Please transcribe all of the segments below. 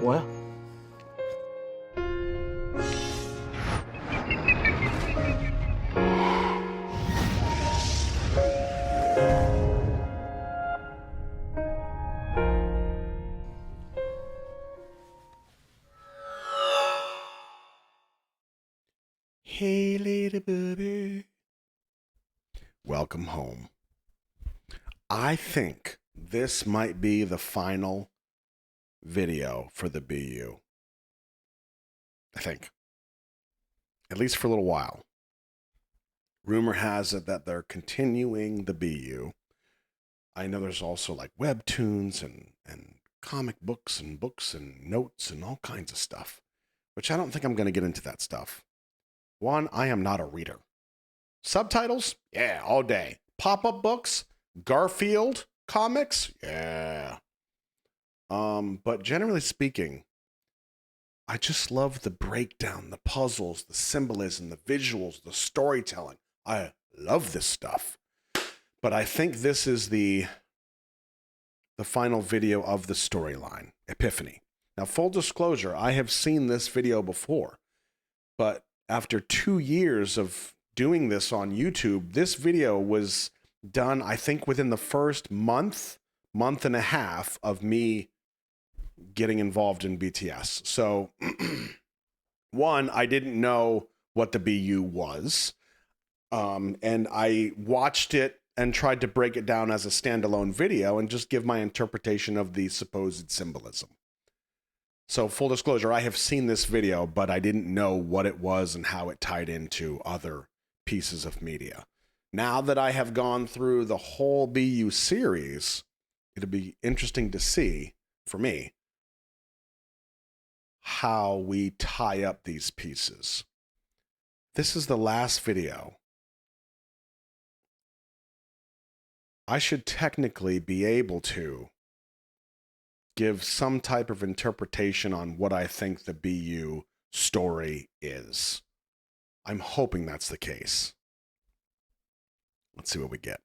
뭐야? Hey, little baby. Welcome home. I think this might be the final video for the BU. I think. At least for a little while. Rumor has it that they're continuing the BU. I know there's also like webtoons and comic books and notes and all kinds of stuff, which I don't think I'm going to get into that stuff. One, I am not a reader. Subtitles? Yeah, all day. Pop-up books? Garfield comics? Yeah. But generally speaking, I just love the breakdown, the puzzles, the symbolism, the visuals, the storytelling. I love this stuff. But I think this is the final video of the storyline, Epiphany. Now, full disclosure, I have seen this video before, but after 2 years of doing this on YouTube, this video was done, I think, within the first month and a half of me getting involved in BTS. So, one, I didn't know what the BU was, and I watched it and tried to break it down as a standalone video and just give my interpretation of the supposed symbolism. So full disclosure, I have seen this video, but I didn't know what it was and how it tied into other pieces of media. Now that I have gone through the whole BU series, it'll be interesting to see, for me, how we tie up these pieces. This is the last video. I should technically be able to give some type of interpretation on what I think the BU story is. I'm hoping that's the case. Let's see what we get.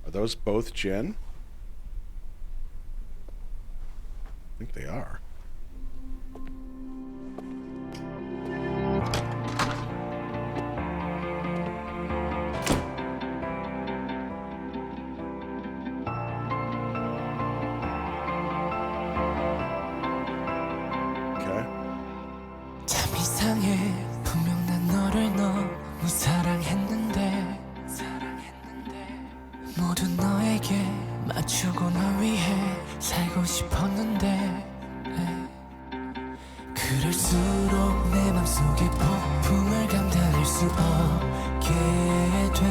Are those both Jin? I think they are. 참 이상해 분명 난 너를 너무 사랑했는데 모두 너에게 맞추고 널 위해 살고 싶었는데 그럴수록 내 맘속에 폭풍을 감당할 수 없게 돼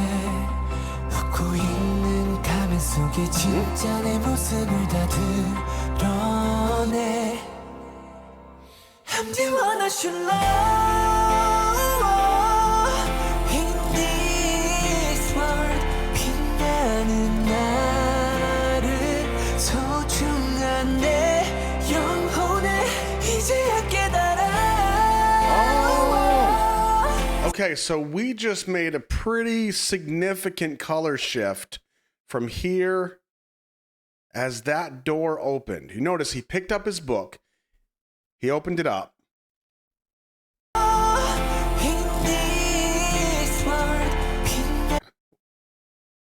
웃고 있는 가면 속에 진짜 내 모습을 다 드러내 I'm the one I should love in this world 빛나는 나를 소중한 내 영혼을 이제야 깨달아. Okay, so we just made a pretty significant color shift from here as that door opened. You notice he picked up his book. He opened it up.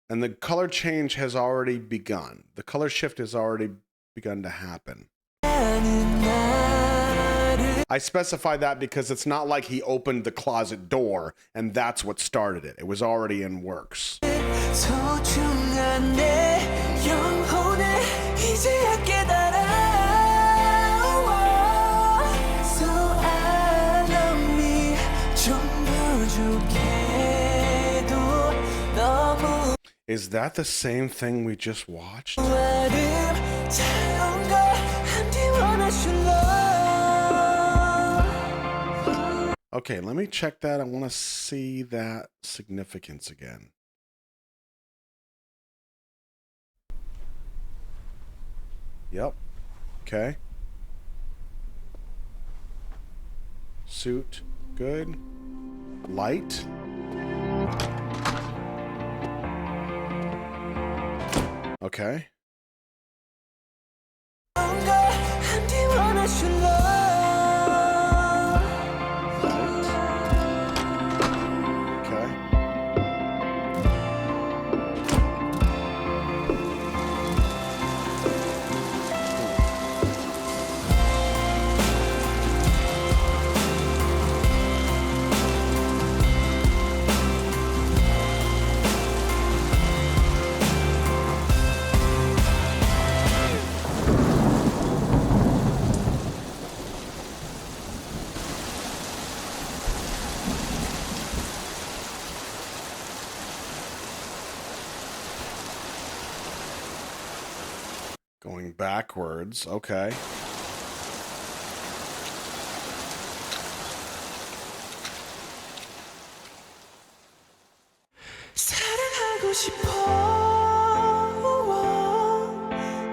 And the color change has already begun. The color shift has already begun to happen. I specify that because it's not like he opened the closet door and that's what started it. It was already in works. Is that the same thing we just watched? Okay, let me check that. I want to see that significance again. Yep. Okay. suit. Good. Light. Okay. Okay. Going backwards. Okay. 사랑하고 싶어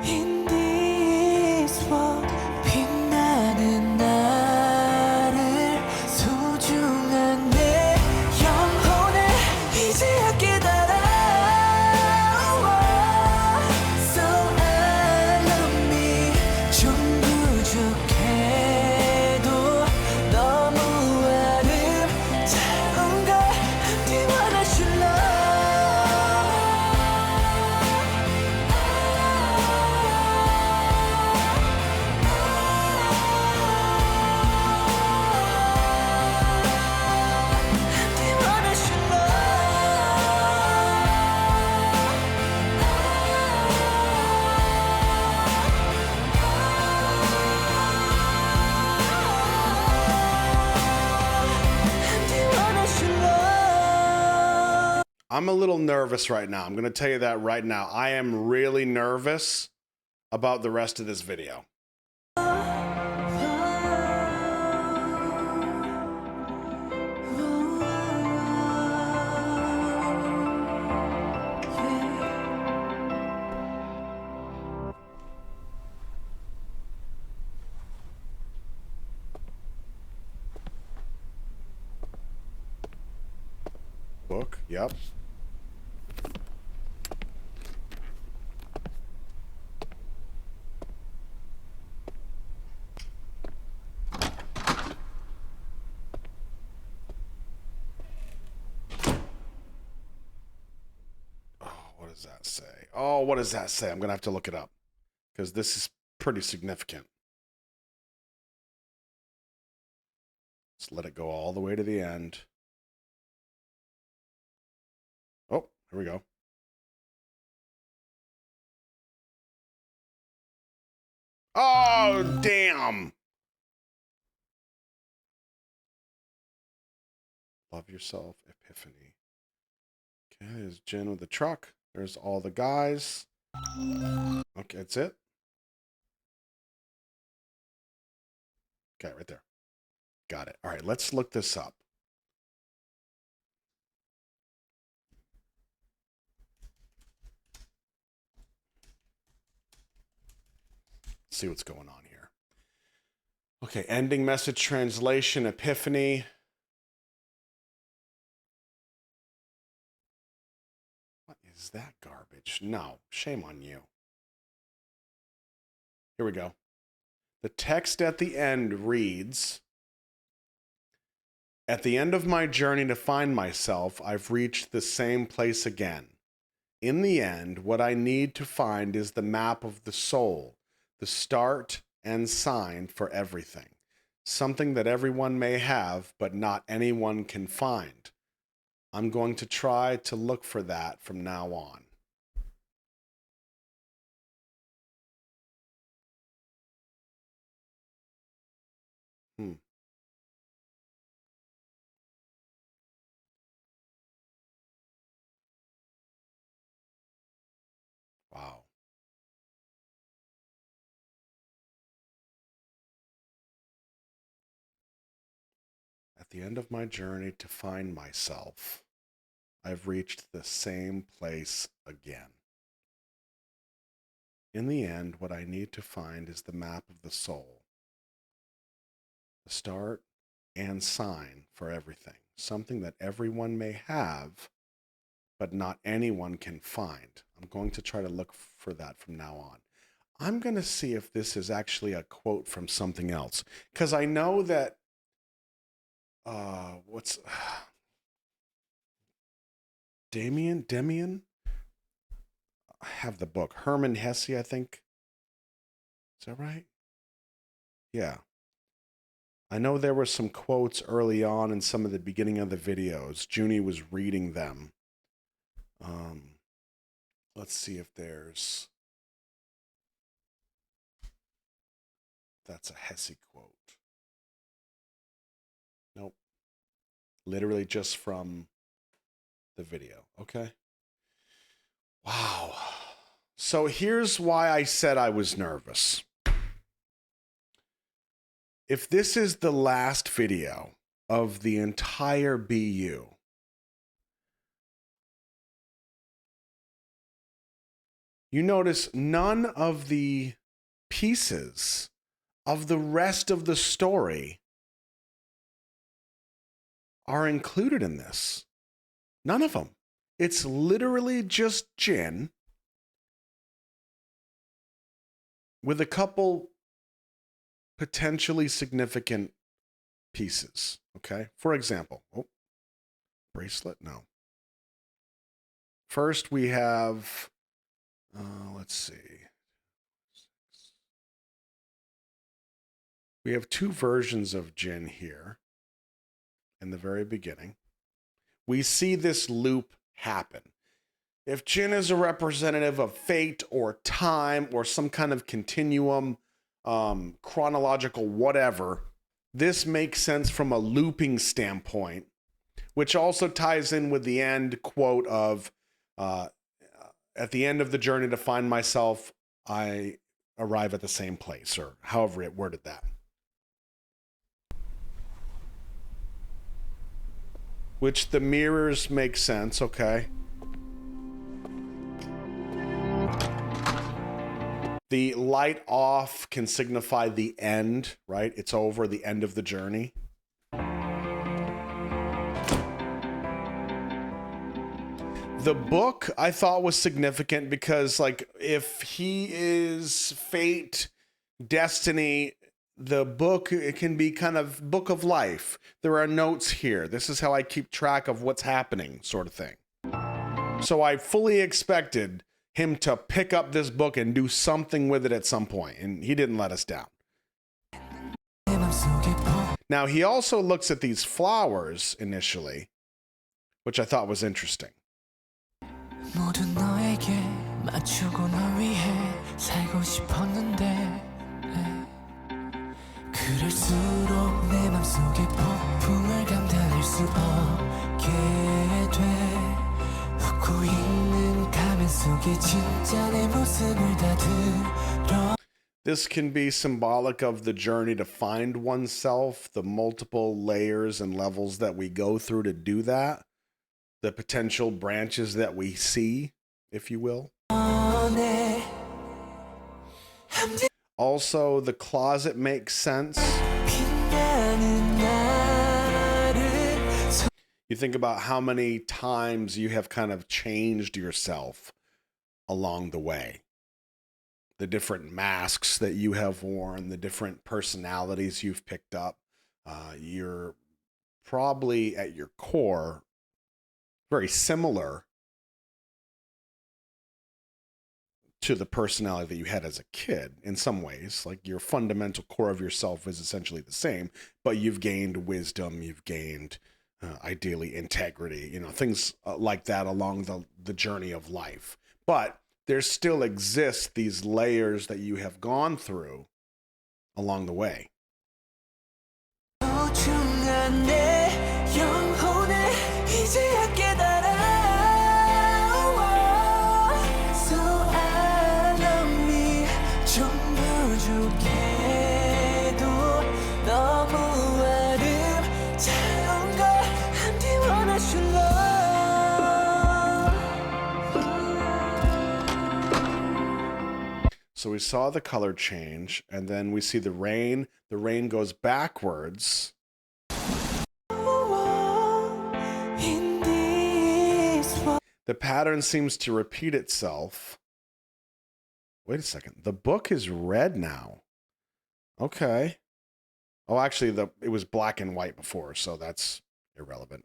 In this world 빛나는 나를 소중한 내 영혼을 이제야 깨달아 So I love me 좀 부족해도 너무 아름다운 걸 네 원하실 I'm a little nervous right now. I'm going to tell you that right now. I am really nervous about the rest of this video. Book, yep. What does that say? Oh, what does that say? I'm going to have to look it up because this is pretty significant. Let's let it go all the way to the end. Oh, here we go. Oh, damn. Love yourself, Epiphany. Okay, there's Jen with the truck. There's all the guys. Okay, that's it. Okay, right there. Got it. All right, let's look this up. See what's going on here. Okay, ending message translation, Epiphany. What is that garbage? No, shame on you. Here we go. The text at the end reads, "At the end of my journey to find myself, I've reached the same place again. In the end, what I need to find is the map of the soul, the start and sign for everything. Something that everyone may have, but not anyone can find. I'm going to try to look for that from now on." Wow. At the end of my journey to find myself, I've reached the same place again. In the end, what I need to find is the map of the soul, the start and sign for everything. Something that everyone may have, but not anyone can find. I'm going to try to look for that from now on. I'm going to see if this is actually a quote from something else. Because I know that, Demian? I have the book. Herman Hesse, I think. Is that right? Yeah. I know there were some quotes early on in some of the beginning of the videos. Junie was reading them. Let's see if there's... That's a Hesse quote. Nope. Literally just from the video. Okay. Wow. So here's why I said I was nervous. If this is the last video of the entire BU, you notice none of the pieces of the rest of the story are included in this. None of them. It's literally just Jin with a couple potentially significant pieces. Okay. For example, bracelet. No. First we have, let's see. We have two versions of Jin here in the very beginning. We see this loop happen. If Jin is a representative of fate or time or some kind of continuum, chronological whatever, this makes sense from a looping standpoint, which also ties in with the end quote of, at the end of the journey to find myself, I arrive at the same place, or however it worded that. Which the mirrors make sense, okay? The light off can signify the end, right? It's over, the end of the journey. The book I thought was significant because, like, if he is fate, destiny, the book, it can be kind of book of life. There are notes here. This is how I keep track of what's happening, sort of thing. So I fully expected him to pick up this book and do something with it at some point, and he didn't let us down. Now, he also looks at these flowers initially, which I thought was interesting. This can be symbolic of the journey to find oneself, the multiple layers and levels that we go through to do that, the potential branches that we see, if you will. Also, the closet makes sense. You think about how many times you have kind of changed yourself along the way. The different masks that you have worn, the different personalities you've picked up. You're probably at your core very similar to the personality that you had as a kid in some ways. Like, your fundamental core of yourself is essentially the same, but you've gained wisdom, you've gained ideally integrity, things like that along the journey of life. But there still exists these layers that you have gone through along the way. So we saw the color change, and then we see the rain. The rain goes backwards. The pattern seems to repeat itself. Wait a second. The book is red now. Okay. Oh, actually, it was black and white before, so that's irrelevant.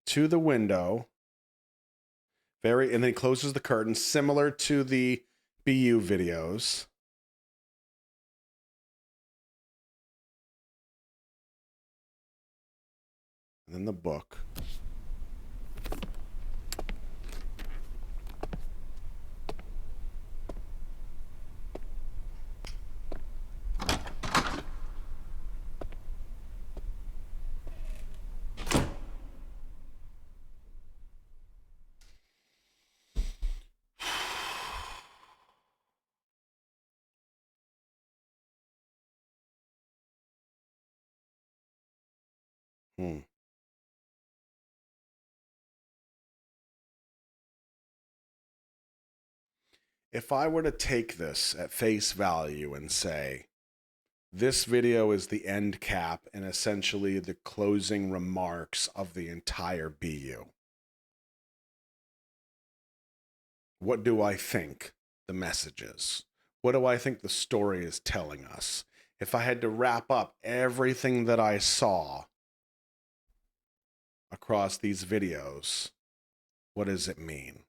To the window. And then he closes the curtain, similar to the BU videos. And then the book. If I were to take this at face value and say, this video is the end cap and essentially the closing remarks of the entire BU, what do I think the message is? What do I think the story is telling us? If I had to wrap up everything that I saw across these videos, what does it mean?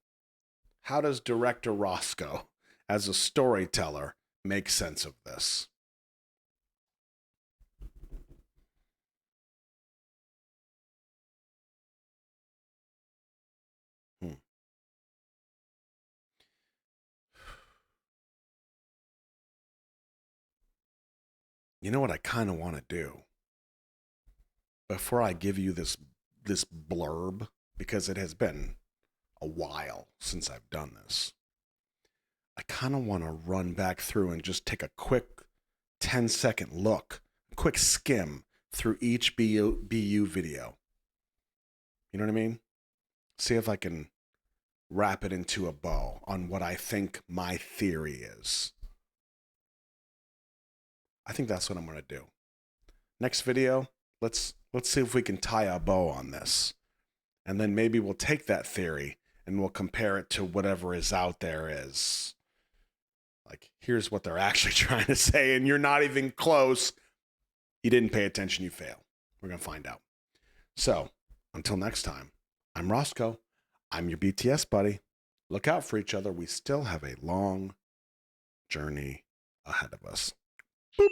How does director Roscoe, as a storyteller, make sense of this? You know what I kind of want to do? Before I give you this blurb, because it has been a while since I've done this, I kind of want to run back through and just take a quick 10-second look, a quick skim through each BU video. You know what I mean? See if I can wrap it into a bow on what I think my theory is. I think that's what I'm going to do. Next video, let's see if we can tie a bow on this. And then maybe we'll take that theory and we'll compare it to whatever is out there as, like, here's what they're actually trying to say, and you're not even close. You didn't pay attention, you fail. We're going to find out. So, until next time, I'm Roscoe. I'm your BTS buddy. Look out for each other. We still have a long journey ahead of us. Boop.